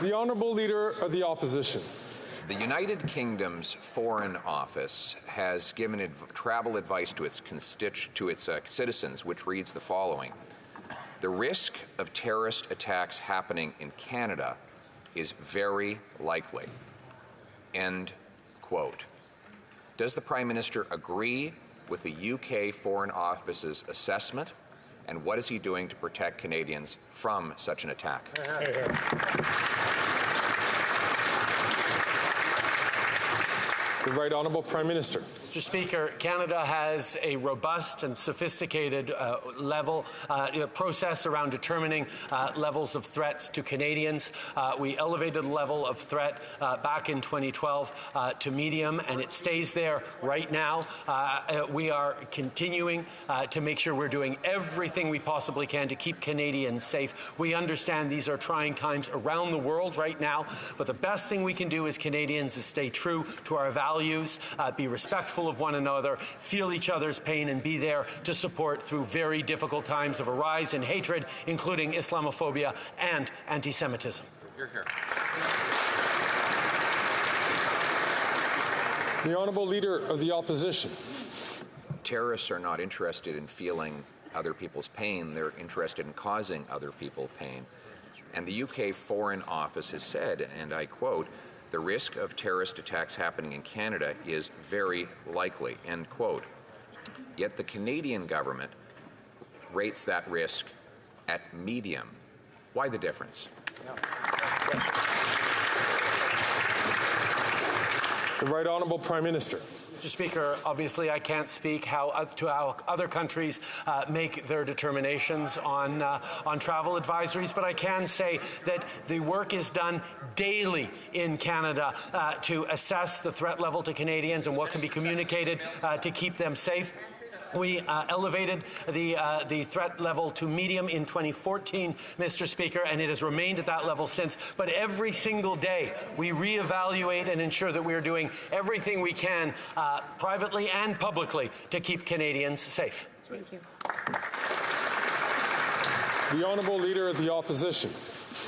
The Honourable Leader of the Opposition. The United Kingdom's Foreign Office has given travel advice to its citizens, which reads the following: the risk of terrorist attacks happening in Canada is very likely. End quote. Does the Prime Minister agree with the UK Foreign Office's assessment, and what is he doing to protect Canadians from such an attack? The Right Honourable Prime Minister. Mr. Speaker, Canada has a robust and sophisticated process around determining levels of threats to Canadians. We elevated the level of threat back in 2012 to medium, and it stays there right now. We are continuing to make sure we're doing everything we possibly can to keep Canadians safe. We understand these are trying times around the world right now, but the best thing we can do as Canadians is stay true to our values, be respectful of one another, feel each other's pain, and be there to support through very difficult times of a rise in hatred, including Islamophobia and anti-Semitism. Hear, hear. The Honourable Leader of the Opposition. Terrorists are not interested in feeling other people's pain. They're interested in causing other people pain. And the UK Foreign Office has said, and I quote, the risk of terrorist attacks happening in Canada is very likely, end quote. Yet the Canadian government rates that risk at medium. Why the difference? The Right Honourable Prime Minister. Mr. Speaker, obviously I can't speak how other countries make their determinations on travel advisories, but I can say that the work is done daily in Canada to assess the threat level to Canadians and what can be communicated to keep them safe. We elevated the threat level to medium in 2014, Mr. Speaker, and it has remained at that level since. But every single day, we reevaluate and ensure that we are doing everything we can, privately and publicly, to keep Canadians safe. Thank you. The Honourable Leader of the Opposition.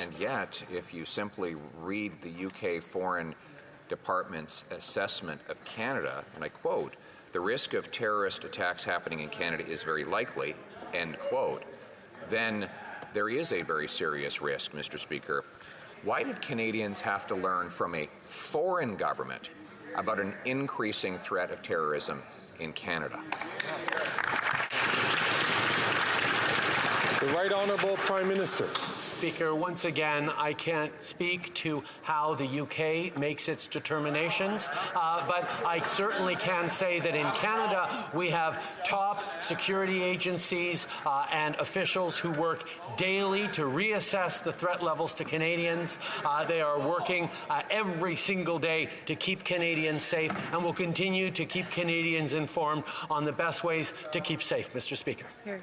And yet, if you simply read the UK Foreign Department's assessment of Canada, and I quote, the risk of terrorist attacks happening in Canada is very likely, end quote, then there is a very serious risk, Mr. Speaker. Why did Canadians have to learn from a foreign government about an increasing threat of terrorism in Canada? The Right Honourable Prime Minister. Speaker, once again, I can't speak to how the UK makes its determinations, but I certainly can say that in Canada we have top security agencies and officials who work daily to reassess the threat levels to Canadians. They are working every single day to keep Canadians safe, and will continue to keep Canadians informed on the best ways to keep safe, Mr. Speaker. Here.